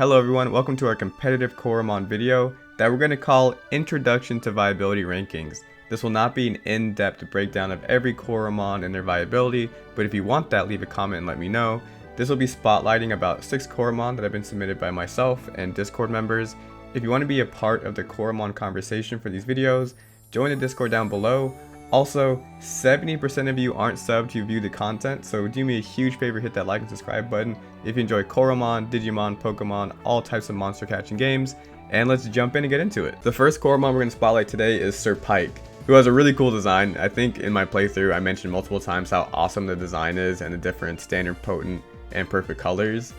Hello everyone, welcome to our Competitive Coromon video that we're going to call Introduction to Viability Rankings. This will not be an in-depth breakdown of every Coromon and their viability, but if you want that, leave a comment and let me know. This will be spotlighting about 6 Coromon that have been submitted by myself and Discord members. If you want to be a part of the Coromon conversation for these videos, join the Discord down below. Also, 70% of you aren't subbed to view the content, so do me a huge favor, hit that like and subscribe button if you enjoy Coromon, Digimon, Pokemon, all types of monster catching games, and let's jump in and get into it. The first Coromon we're going to spotlight today is Sir Pike, who has a really cool design. I think in my playthrough I mentioned multiple times how awesome the design is and the different standard, potent, and perfect colors.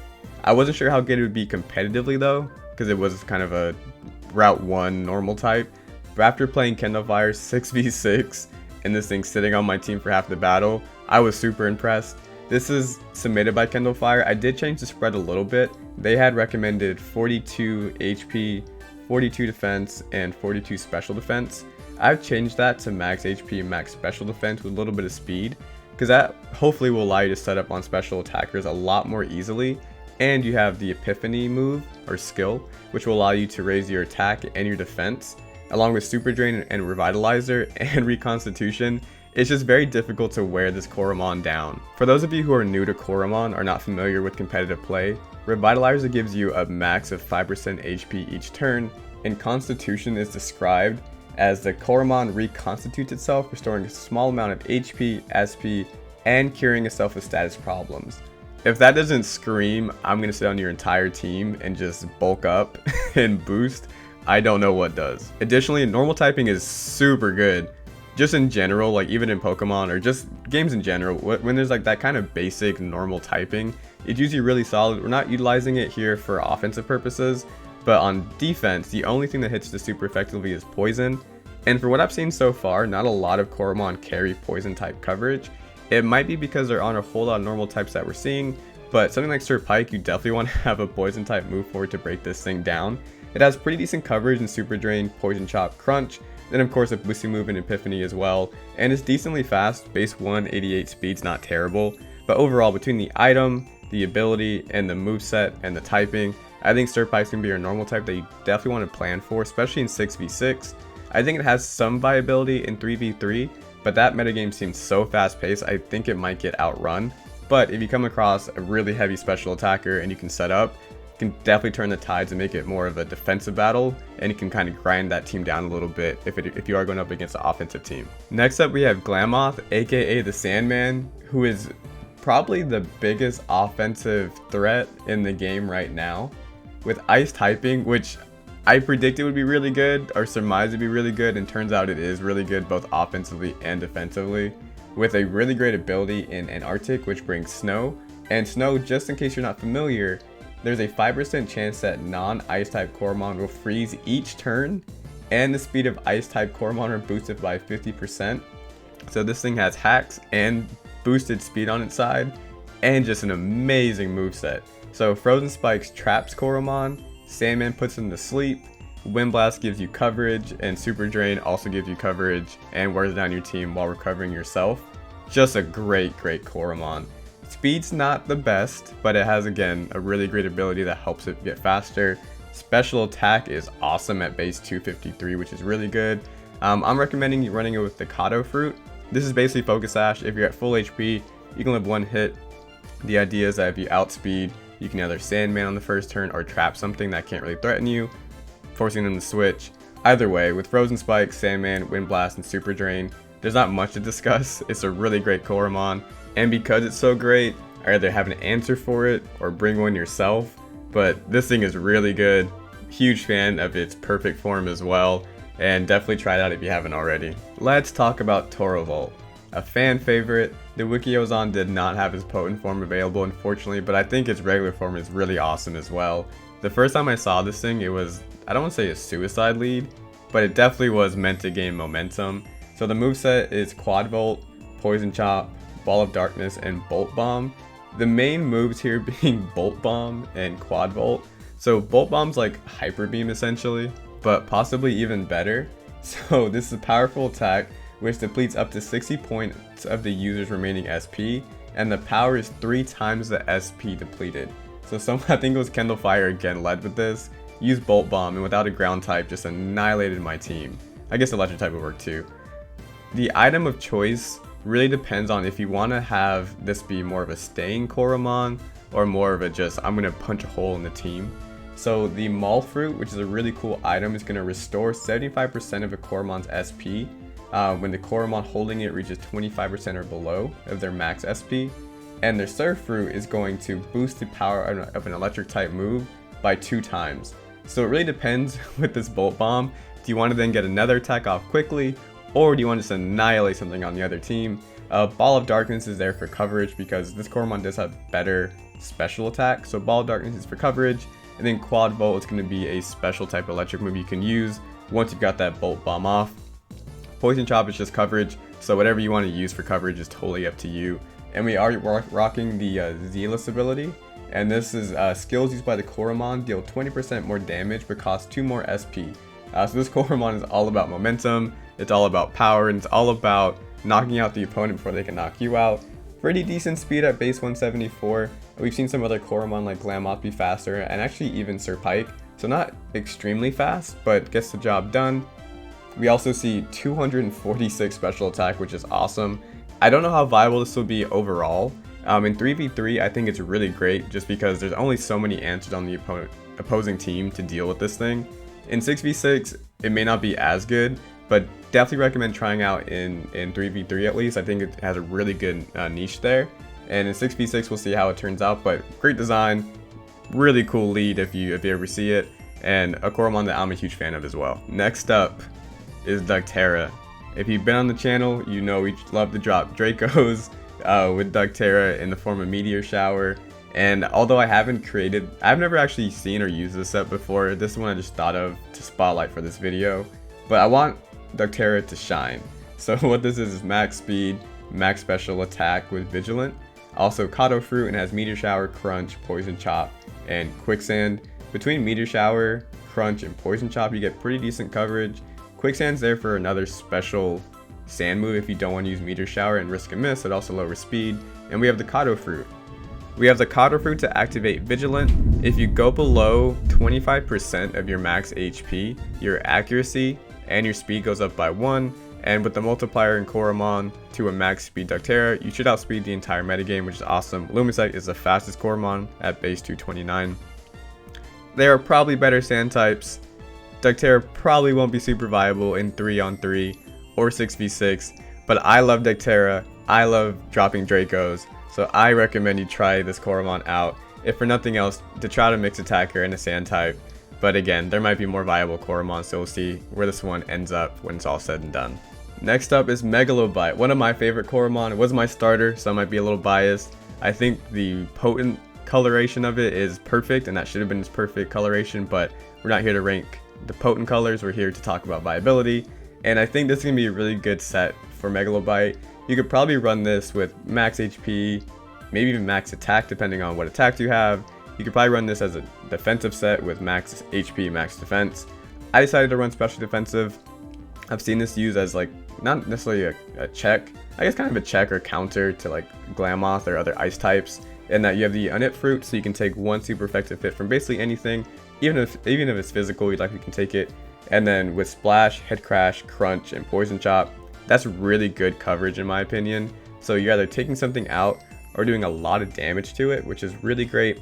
I wasn't sure how good it would be competitively though, because it was kind of a Route 1 normal type, but after playing Kindle Fire 6v6, and this thing sitting on my team for half the battle, I was super impressed. This is submitted by Kindle Fire. I did change the spread a little bit. They had recommended 42 HP, 42 defense, and 42 special defense. I've changed that to max HP and max special defense with a little bit of speed, because that hopefully will allow you to set up on special attackers a lot more easily. And you have the Epiphany move, or skill, which will allow you to raise your attack and your defense, along with Super Drain and Revitalizer and Reconstitution. It's just very difficult to wear this Coromon down. For those of you who are new to Coromon or not familiar with competitive play, Revitalizer gives you a max of 5% HP each turn, and Constitution is described as the Coromon reconstitutes itself, restoring a small amount of HP, SP, and curing itself of status problems. If that doesn't scream, I'm going to sit on your entire team and just bulk up and boost, I don't know what does. Additionally, normal typing is super good. Just in general, like even in Pokemon or just games in general, when there's like that kind of basic normal typing, it's usually really solid. We're not utilizing it here for offensive purposes, but on defense, the only thing that hits this super effectively is poison. And for what I've seen so far, not a lot of Coromon carry poison type coverage. It might be because they're on a whole lot of normal types that we're seeing, but something like Sir Pike, you definitely want to have a poison type move forward to break this thing down. It has pretty decent coverage in Super Drain, Poison Chop, Crunch, then of course a boosting move in Epiphany as well, and it's decently fast. Base 188 speed's not terrible, but overall between the item, the ability, and the moveset and the typing, I think Sir Pike's gonna be your normal type that you definitely want to plan for, especially in 6v6. I think it has some viability in 3v3, but that metagame seems so fast paced, I think it might get outrun. But if you come across a really heavy special attacker and you can set up, can definitely turn the tides and make it more of a defensive battle, and you can kind of grind that team down a little bit if you are going up against an offensive team. Next up we have Glamoff, aka the Sandman, who is probably the biggest offensive threat in the game right now, with ice typing, which I predicted would be really good or surmised would be really good, and turns out it is really good both offensively and defensively, with a really great ability in Antarctic, which brings snow. And snow, just in case you're not familiar, there's a 5% chance that non-ice type Coromon will freeze each turn, and the speed of ice type Coromon are boosted by 50%. So this thing has hacks and boosted speed on its side, and just an amazing moveset. So Frozen Spikes traps Coromon, Sandman puts him to sleep, Wind Blast gives you coverage, and Super Drain also gives you coverage and wears down your team while recovering yourself. Just a great Coromon. Speed's not the best, but it has again a really great ability that helps it get faster. Special attack is awesome at base 253, which is really good. I'm recommending you running it with the Kato fruit. This is basically Focus Sash. If you're at full HP, you can live one hit. The idea is that if you outspeed, you can either Sandman on the first turn or trap something that can't really threaten you, forcing them to switch. Either way, with Frozen Spike, Sandman, Wind Blast, and Super Drain, there's not much to discuss. It's a really great Coromon. And because it's so great, I either have an answer for it or bring one yourself. But this thing is really good. Huge fan of its perfect form as well. And definitely try it out if you haven't already. Let's talk about Toro Vault. A fan favorite. The Wikiozon did not have his potent form available, unfortunately, but I think its regular form is really awesome as well. The first time I saw this thing, it was, I don't want to say a suicide lead, but it definitely was meant to gain momentum. So the moveset is Quad Volt, Poison Chop, Ball of Darkness, and Bolt Bomb. The main moves here being Bolt Bomb and Quad Volt. So Bolt Bomb's like Hyper Beam essentially, but possibly even better. So this is a powerful attack which depletes up to 60 points of the user's remaining SP, and the power is 3 times the SP depleted. So I think it was Kendall Fire again led with this, used Bolt Bomb, and without a ground type just annihilated my team. I guess electric type would work too. The item of choice really depends on if you want to have this be more of a staying Coromon or more of a just I'm going to punch a hole in the team. So the Maul Fruit, which is a really cool item, is going to restore 75% of a Coromon's SP when the Coromon holding it reaches 25% or below of their max SP. And their Surf Fruit is going to boost the power of an electric type move by 2 times. So it really depends with this Bolt Bomb. Do you want to then get another attack off quickly, or do you want to just annihilate something on the other team? Ball of Darkness is there for coverage because this Coromon does have better special attack. So Ball of Darkness is for coverage, and then Quad Volt is going to be a special type of electric move you can use once you've got that Bolt Bomb off. Poison Chop is just coverage, so whatever you want to use for coverage is totally up to you. And we are rocking the Zealous ability, and this is skills used by the Coromon deal 20% more damage but cost 2 more SP. So this Coromon is all about momentum, it's all about power, and it's all about knocking out the opponent before they can knock you out. Pretty decent speed at base 174. We've seen some other Coromon like Glamoff be faster, and actually even Sir Pike. So not extremely fast, but gets the job done. We also see 246 special attack, which is awesome. I don't know how viable this will be overall. In 3v3, I think it's really great just because there's only so many answers on the opposing team to deal with this thing. In 6v6, it may not be as good, but definitely recommend trying out in 3v3 at least. I think it has a really good niche there. And in 6v6, we'll see how it turns out, but great design, really cool lead if you ever see it, and a Coromon that I'm a huge fan of as well. Next up is DarkTara. If you've been on the channel, you know we love to drop Dracos with DarkTara in the form of Meteor Shower. And although I've never actually seen or used this set before. This is one I just thought of to spotlight for this video. But I want DarkTara to shine. So what this is max speed, max special attack with Vigilant. Also Kato Fruit, and has Meteor Shower, Crunch, Poison Chop, and Quicksand. Between Meteor Shower, Crunch, and Poison Chop, you get pretty decent coverage. Quicksand's there for another special sand move if you don't want to use Meteor Shower and risk a miss. It also lowers speed. And we have the Kato Fruit. We have the Kato Fruit to activate Vigilant. If you go below 25% of your max HP, your accuracy and your speed goes up by 1. And with the multiplier in Coromon to a max speed DarkTara, you should outspeed the entire metagame, which is awesome. Lumicite is the fastest Coromon at base 229. There are probably better sand types. DarkTara probably won't be super viable in 3-on-3 or 6v6, but I love DarkTara. I love dropping Dracos, so I recommend you try this Coromon out, if for nothing else, to try to mix attacker and a sand type. But again, there might be more viable Coromon, so we'll see where this one ends up when it's all said and done. Next up is Megalobite, one of my favorite Coromon. It was my starter, so I might be a little biased. I think the potent coloration of it is perfect, and that should have been its perfect coloration, but we're not here to rank the potent colors, we're here to talk about viability. And I think this is going to be a really good set for Megalobite. You could probably run this with max HP, maybe even max attack depending on what attack you have. You could probably run this as a defensive set with max HP, max defense. I decided to run special defensive. I've seen this used as like, not necessarily a check, I guess kind of a check or counter to like Glamoff or other ice types, and that you have the Unit Fruit, so you can take 1 super effective hit from basically anything, even if it's physical, you can take it. And then with Splash, Head Crash, Crunch, and Poison Chop, that's really good coverage in my opinion. So you're either taking something out or doing a lot of damage to it, which is really great.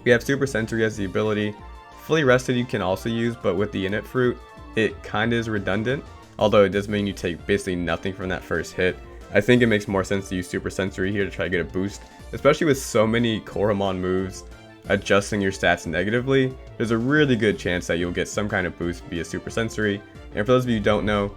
We have Super Sensory as the ability. Fully Rested you can also use, but with the Unit Fruit, it kind of is redundant, although it does mean you take basically nothing from that first hit. I think it makes more sense to use Super Sensory here to try to get a boost, especially with so many Coromon moves adjusting your stats negatively. There's a really good chance that you'll get some kind of boost via Super Sensory. And for those of you who don't know,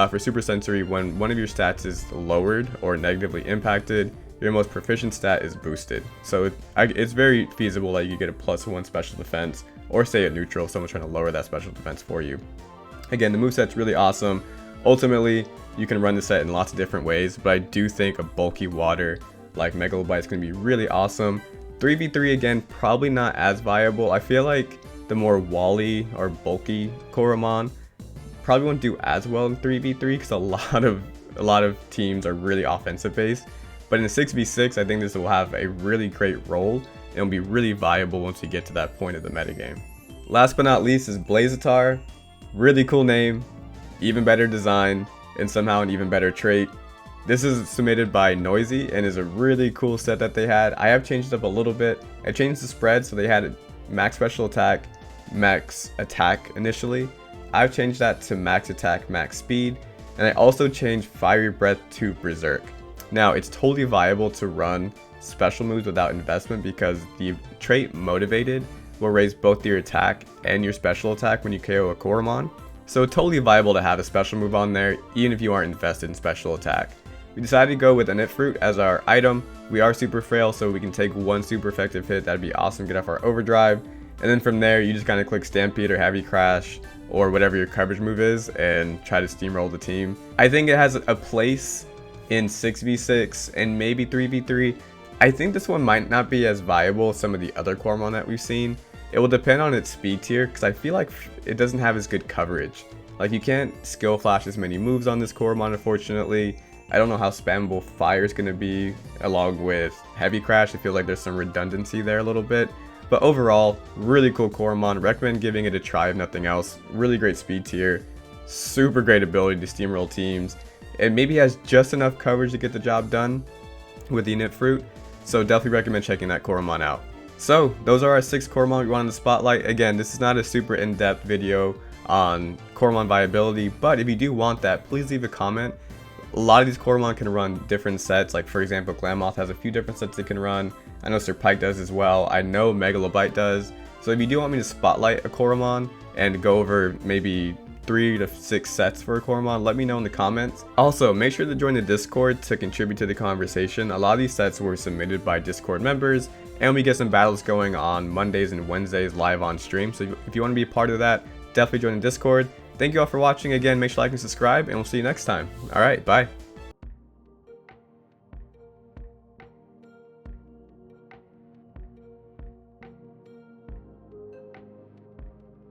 for Super Sensory, when one of your stats is lowered or negatively impacted, your most proficient stat is boosted. So it's very feasible that you get a +1 special defense, or stay at neutral if someone's trying to lower that special defense for you. Again, the moveset's really awesome. Ultimately, you can run the set in lots of different ways, but I do think a bulky water like Megalobite is going to be really awesome. 3v3 again, probably not as viable. I feel like the more wally or bulky Coromon probably won't do as well in 3v3 because a lot of teams are really offensive based. But in 6v6, I think this will have a really great role It'll be really viable once we get to that point of the metagame. Last but not least is Blazitar. Really cool name, even better design, and somehow an even better trait. This is submitted by Noisy and is a really cool set that they had. I have changed it up a little bit. I changed the spread, so they had max special attack, max attack initially. I've changed that to max attack, max speed, and I also changed Fiery Breath to Berserk. Now, it's totally viable to run special moves without investment because the trait Motivated will raise both your attack and your special attack when you KO a Coromon. So totally viable to have a special move on there, even if you aren't invested in special attack. We decided to go with a Knit Fruit as our item. We are super frail, so we can take one super effective hit. That'd be awesome, get off our overdrive. And then from there, you just kind of click Stampede or Heavy Crash or whatever your coverage move is and try to steamroll the team. I think it has a place in 6v6 and maybe 3v3. I think this one might not be as viable as some of the other Coromon that we've seen. It will depend on its speed tier because I feel like it doesn't have as good coverage. Like, you can't skill flash as many moves on this Coromon, unfortunately. I don't know how spammable fire is going to be along with Heavy Crash. I feel like there's some redundancy there a little bit. But overall, really cool Coromon. Recommend giving it a try if nothing else. Really great speed tier. Super great ability to steamroll teams. It maybe has just enough coverage to get the job done with the Knit Fruit. So definitely recommend checking that Coromon out. So those are our 6 Coromon we wanted to spotlight. Again, this is not a super in-depth video on Coromon viability, but if you do want that, please leave a comment. A lot of these Coromon can run different sets. Like, for example, Glamoff has a few different sets they can run. I know Sir Pike does as well. I know Megalobite does. So if you do want me to spotlight a Coromon and go over maybe 3 to 6 sets for a Coromon, let me know in the comments. Also, make sure to join the Discord to contribute to the conversation. A lot of these sets were submitted by Discord members, and we get some battles going on Mondays and Wednesdays live on stream. So if you want to be a part of that, definitely join the Discord. Thank you all for watching. Again, make sure to like and subscribe, and we'll see you next time. All right, bye.